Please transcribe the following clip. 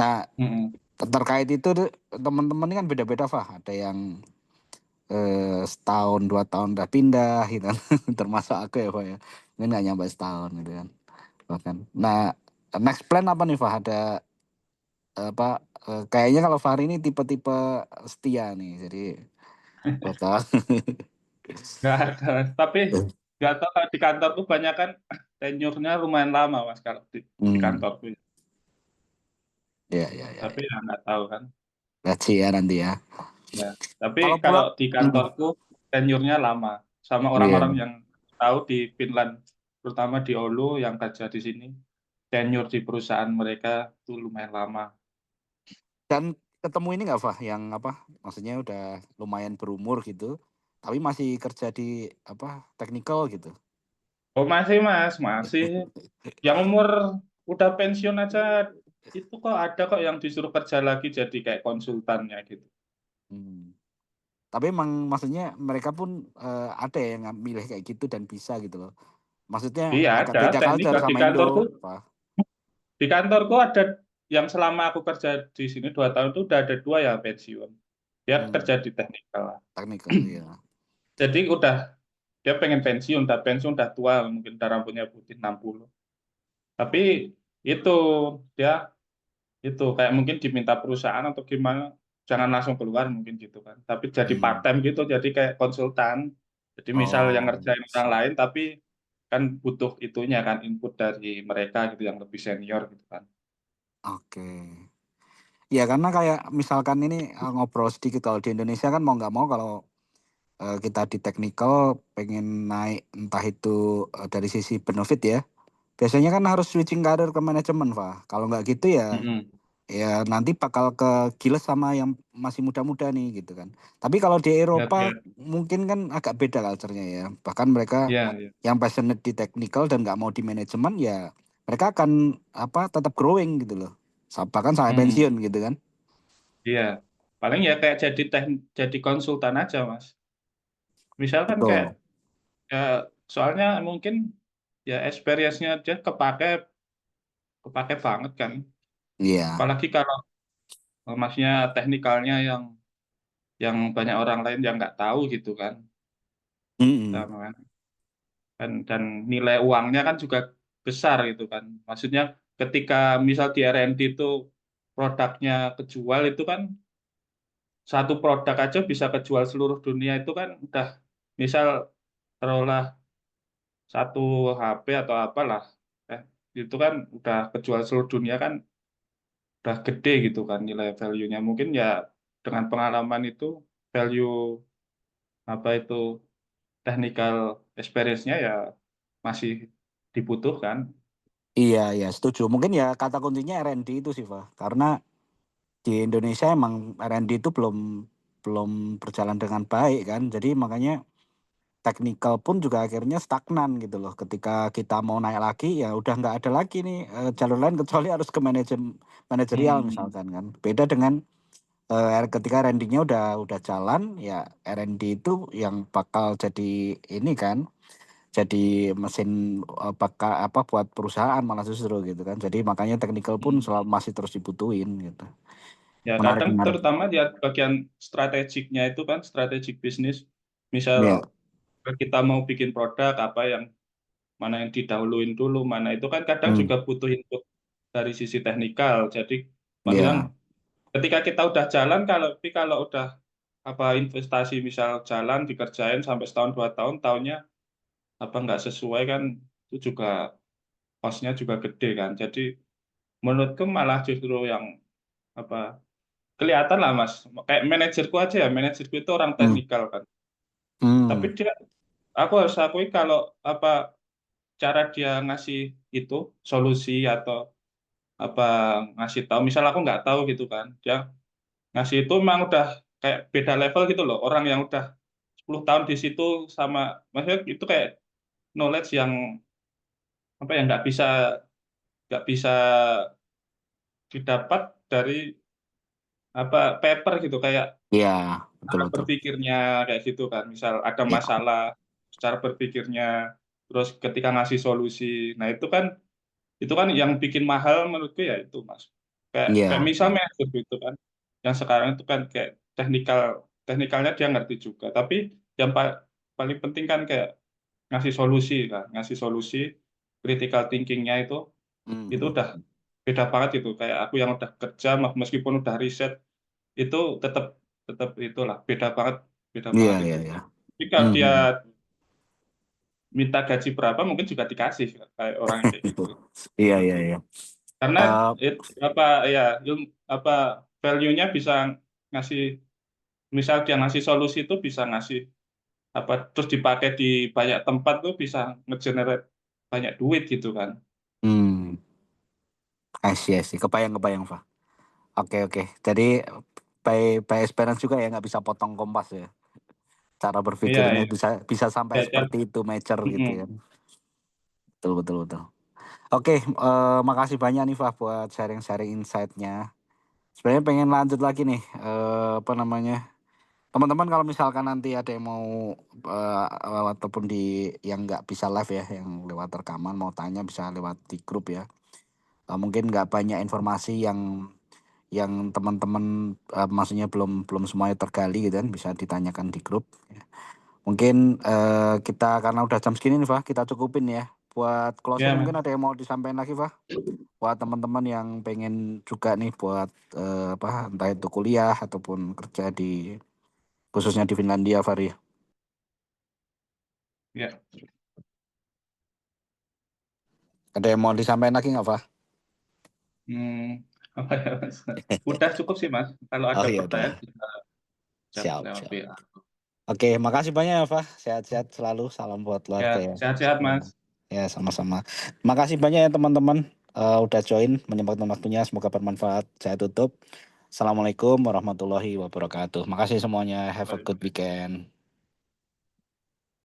Nah, Mhm. terkait itu teman-teman ini kan beda-beda, Fah. Ada yang setahun 2 tahun udah pindah gitu kan. Termasuk aku ya, Fah, ya. Ini nggak nyampe setahun gitu kan. Bahkan. Nah, next plan apa nih, Fah? Ada apa? Kayaknya kalau Fahri ini tipe-tipe setia nih, jadi bakal. Nggak ada, tapi nggak tahu kalau di kantorku kebanyakan tenure-nya lumayan lama, Mas, kalau di Hmm, kantorku. ya, ya, ya, Tapi ya. ya nggak tahu kan. Let's see ya nanti ya. Ya, tapi Kalau kalau pulang, di kantorku tenure-nya lama, sama iya. orang-orang yang tahu di Finland, terutama di Oulu yang kerja di sini, tenure di perusahaan mereka itu lumayan lama. Dan ketemu ini nggak, Fah, yang apa? Maksudnya udah lumayan berumur gitu, tapi masih kerja di apa? Technical gitu. Oh masih, Mas, masih. Yang umur udah pensiun aja, itu kok ada kok yang disuruh kerja lagi jadi kayak konsultannya gitu. Hmm. Tapi emang maksudnya mereka pun ada ya yang milih kayak gitu dan bisa gitu loh. Maksudnya Iya agak ada, beda culture teknikal di sama kantorku. Indo, Pak. Di kantorku ada yang selama aku kerja di sini 2 tahun itu udah ada 2 yang pensiun. Dia Hmm, kerja di teknikal lah. technical ya. Jadi dia pengen pensiun, udah pensiun, udah tua, mungkin udah rambutnya putih 60. Tapi itu dia itu kayak mungkin diminta perusahaan atau gimana, jangan langsung keluar mungkin gitu kan. Tapi jadi part Hmm. time gitu, jadi kayak konsultan. Jadi misal yang Oh, ngerjain orang sih. lain tapi kan butuh itunya kan input dari mereka gitu yang lebih senior gitu kan. Oke. Ya karena kayak misalkan ini ngobrol sedikit, kalau di Indonesia kan mau nggak mau kalau kita di technical pengen naik entah itu dari sisi benefit ya. Biasanya kan harus switching karir ke manajemen, Pak. Kalau nggak gitu ya, Mhm. ya nanti bakal kegiles sama yang masih muda-muda nih gitu kan. Tapi kalau di Ya, Eropa ya, mungkin kan agak beda culture-nya ya. Bahkan mereka ya, ya. yang passionate di technical dan nggak mau di manajemen ya mereka akan apa tetap growing gitu loh. Bahkan sampai Hmm, pensiun gitu kan. iya. Paling ya kayak jadi konsultan aja, Mas. Misalkan kayak Betul. soalnya mungkin ya experience-nya dia kepake kepake banget kan. Iya. Apalagi kalau Masnya teknikalnya yang banyak orang lain yang nggak tahu gitu kan. Mm-mm. Sama kan. Dan nilai uangnya kan juga besar gitu kan. Maksudnya ketika misal di R&D itu produknya kejual itu kan satu produk aja bisa kejual seluruh dunia itu kan udah misal taruhlah satu HP atau apalah eh, itu kan udah kejual seluruh dunia kan udah gede gitu kan nilai value-nya. Mungkin ya dengan pengalaman itu value apa itu technical experience-nya ya masih dibutuhkan. Iya, iya, setuju. Mungkin ya kata kuncinya R&D itu sih, Pak. Karena di Indonesia emang R&D itu belum belum berjalan dengan baik kan. Jadi makanya teknikal pun juga akhirnya stagnan gitu loh. Ketika kita mau naik lagi ya udah nggak ada lagi nih jalur lain kecuali harus ke manajerial Hmm, misalkan kan. Beda dengan ketika R&D-nya udah jalan ya R&D itu yang bakal jadi ini kan. Jadi mesin apa buat perusahaan malah justru gitu kan. Jadi makanya teknikal pun hmm. masih terus dibutuhin gitu. Ya Menarik, kadang menarik. terutama di bagian strategiknya itu kan strategik bisnis. Ya. Misal kita mau bikin produk apa yang mana yang didahuluin dulu, mana itu kan kadang Hmm. juga butuh input dari sisi teknikal. Jadi Ya. maksudnya ketika kita udah jalan kalau udah apa investasi misal jalan dikerjain sampai setahun 2 tahun, tahunnya apa nggak sesuai kan itu juga cost-nya juga gede kan. Jadi menurutku malah justru yang apa kelihatan lah Mas, kayak manajerku aja ya, manajerku itu orang Hmm. teknikal kan. Tapi Hmm. aku harus akui kalau apa cara dia ngasih itu solusi atau apa ngasih tahu, misal aku nggak tahu gitu kan, dia ngasih itu memang udah kayak beda level gitu loh. Orang yang udah 10 tahun di situ sama, maksudnya itu kayak knowledge yang apa ya nggak bisa didapat dari apa paper gitu kayak Iya, betul, cara betul. berpikirnya kayak gitu kan. Misal ada Ya. masalah, cara berpikirnya, terus ketika ngasih solusi. Nah, itu kan yang bikin mahal menurutku ya itu, Mas. Kayak kayak Iya. misal manajer gitu kan, yang sekarang itu kan kayak teknikalnya dia ngerti juga, tapi yang paling penting kan kayak ngasih solusi kan, ngasih solusi, critical thinking-nya itu Mhm. udah beda banget itu. Kayak aku yang udah kerja meskipun udah riset itu tetap tetap itulah beda Iya banget iya itu. iya. Tapi kalau dia Mhm. minta gaji berapa mungkin juga dikasih kayak orang yang kayak gitu. Iya iya iya. Karena Eee, apa ya apa value-nya bisa ngasih, misal dia ngasih solusi itu bisa ngasih apa terus dipakai di banyak tempat tuh bisa nge-generate banyak duit gitu kan. mmm, I see. Kebayang, Fa. Oke oke. Jadi by experience juga ya nggak bisa potong kompas ya. Cara Iya berpikirnya iya. bisa bisa sampai Ya, seperti itu, mature gitu ya. mm, Betul. Oke, makasih banyak nih, Fa, buat sharing-sharing insight-nya. Sebenarnya pengen lanjut lagi nih, apa namanya, teman-teman kalau misalkan nanti ada yang mau, ataupun yang nggak bisa live ya, yang lewat rekaman mau tanya bisa lewat di grup ya. Mungkin nggak banyak informasi yang teman-teman, maksudnya belum belum semuanya tergali gitu kan, bisa ditanyakan di grup ya. Mungkin, kita karena udah jam segini nih, Fa, kita cukupin ya. Buat closing ya mungkin Mas. ada yang mau disampaikan lagi, Fa? Buat teman-teman yang pengen juga nih buat, apa, entah itu kuliah ataupun kerja khususnya di Finlandia, Fahri. Ya. Ada yang mau disampaikan lagi nggak, Fah? Hmm, apa ya Mas? Udah cukup sih Mas. Kalau Oh ada ya pertanyaan udah, bisa chat siap lewat siap. WA. Oke, makasih banyak ya, Fah. Sehat-sehat selalu. Salam buat keluarga Ya, ya. sehat-sehat Mas. Ya, sama-sama. Makasih banyak ya teman-teman, udah join menyempatkan waktunya. Semoga bermanfaat. Saya tutup. Assalamualaikum warahmatullahi wabarakatuh. Makasih semuanya. Have a good weekend.